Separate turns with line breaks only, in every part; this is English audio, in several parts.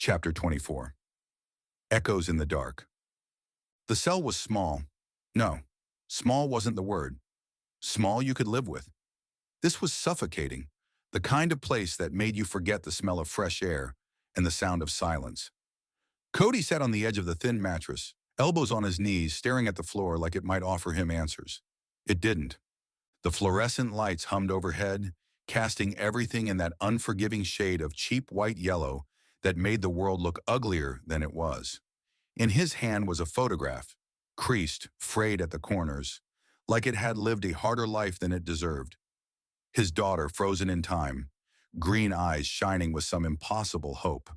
Chapter 24. Echoes in the Dark. The cell was small. No, small wasn't the word. Small you could live with. This was suffocating, the kind of place that made you forget the smell of fresh air and the sound of silence. Cody sat on the edge of the thin mattress, elbows on his knees, staring at the floor like it might offer him answers. It didn't. The fluorescent lights hummed overhead, casting everything in that unforgiving shade of cheap white yellow that made the world look uglier than it was. In his hand was a photograph, creased, frayed at the corners, like it had lived a harder life than it deserved. His daughter frozen in time, green eyes shining with some impossible hope.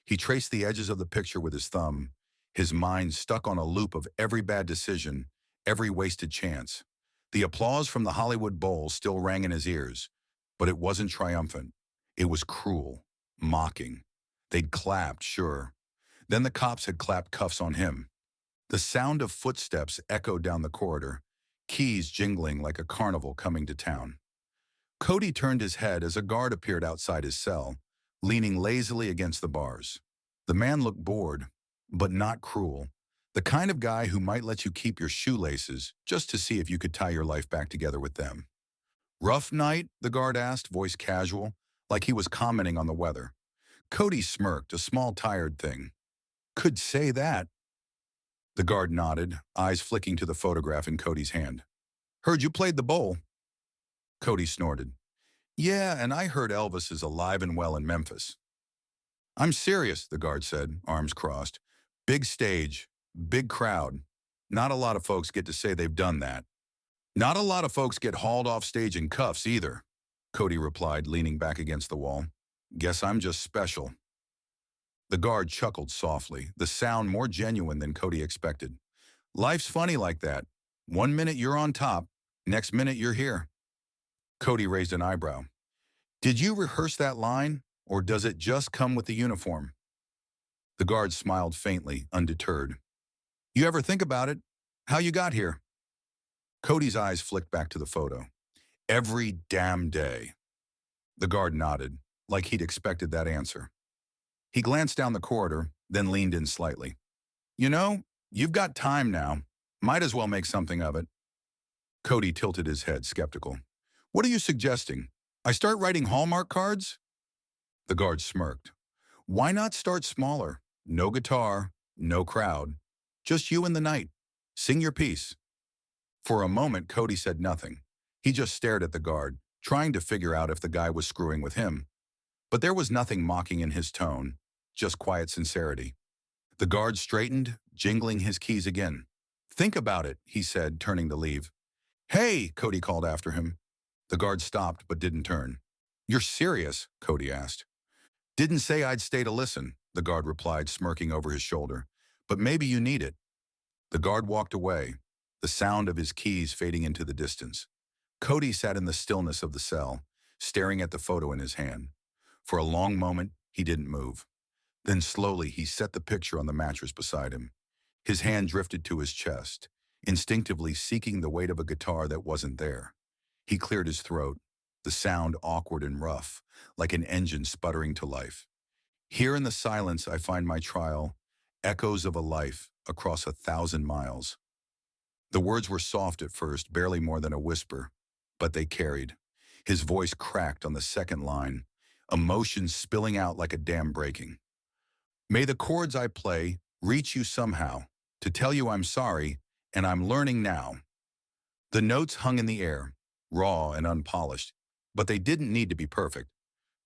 He traced the edges of the picture with his thumb, his mind stuck on a loop of every bad decision, every wasted chance. The applause from the Hollywood Bowl still rang in his ears, but it wasn't triumphant. It was cruel, mocking. They'd clapped, sure. Then the cops had clapped cuffs on him. The sound of footsteps echoed down the corridor, keys jingling like a carnival coming to town. Cody turned his head as a guard appeared outside his cell, leaning lazily against the bars. The man looked bored, but not cruel. The kind of guy who might let you keep your shoelaces just to see if you could tie your life back together with them. "Rough night?" the guard asked, voice casual, like he was commenting on the weather. Cody smirked, a small tired thing. "Could say that." The guard nodded, eyes flicking to the photograph in Cody's hand. "Heard you played the bowl." Cody snorted. "Yeah, and I heard Elvis is alive and well in Memphis." "I'm serious," the guard said, arms crossed. "Big stage, big crowd. Not a lot of folks get to say they've done that." "Not a lot of folks get hauled off stage in cuffs either," Cody replied, leaning back against the wall. "Guess I'm just special." The guard chuckled softly, the sound more genuine than Cody expected. "Life's funny like that. One minute you're on top, next minute you're here." Cody raised an eyebrow. "Did you rehearse that line, or does it just come with the uniform?" The guard smiled faintly, undeterred. "You ever think about it? How you got here?" Cody's eyes flicked back to the photo. "Every damn day." The guard nodded, like he'd expected that answer. He glanced down the corridor, then leaned in slightly. "You know, you've got time now. Might as well make something of it." Cody tilted his head, skeptical. "What are you suggesting? I start writing Hallmark cards?" The guard smirked. "Why not start smaller? No guitar, no crowd. Just you and the night. Sing your piece." For a moment, Cody said nothing. He just stared at the guard, trying to figure out if the guy was screwing with him. But there was nothing mocking in his tone, just quiet sincerity. The guard straightened, jingling his keys again. "Think about it," he said, turning to leave. "Hey," Cody called after him. The guard stopped but didn't turn. "You're serious?" Cody asked. "Didn't say I'd stay to listen," the guard replied, smirking over his shoulder. "But maybe you need it." The guard walked away, the sound of his keys fading into the distance. Cody sat in the stillness of the cell, staring at the photo in his hand. For a long moment, he didn't move. Then slowly, he set the picture on the mattress beside him. His hand drifted to his chest, instinctively seeking the weight of a guitar that wasn't there. He cleared his throat, the sound awkward and rough, like an engine sputtering to life. "Here in the silence I find my trial, echoes of a life across 1,000 miles." The words were soft at first, barely more than a whisper, but they carried. His voice cracked on the second line, emotions spilling out like a dam breaking. "May the chords I play reach you somehow, to tell you I'm sorry, and I'm learning now." The notes hung in the air, raw and unpolished, but they didn't need to be perfect.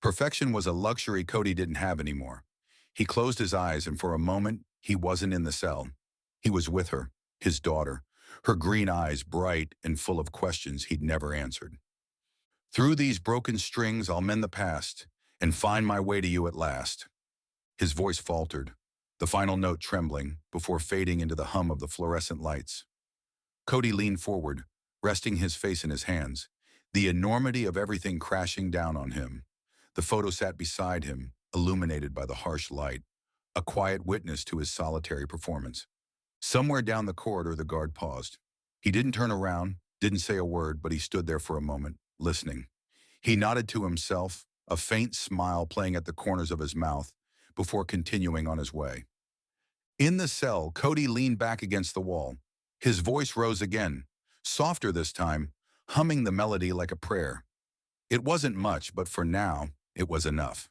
Perfection was a luxury Cody didn't have anymore. He closed his eyes, and for a moment, he wasn't in the cell. He was with her, his daughter, her green eyes bright and full of questions he'd never answered. "Through these broken strings I'll mend the past, and find my way to you at last." His voice faltered, the final note trembling, before fading into the hum of the fluorescent lights. Cody leaned forward, resting his face in his hands, the enormity of everything crashing down on him. The photo sat beside him, illuminated by the harsh light, a quiet witness to his solitary performance. Somewhere down the corridor, the guard paused. He didn't turn around, didn't say a word, but he stood there for a moment, listening. He nodded to himself, a faint smile playing at the corners of his mouth, before continuing on his way. In the cell, Cody leaned back against the wall. His voice rose again, softer this time, humming the melody like a prayer. It wasn't much, but for now, it was enough.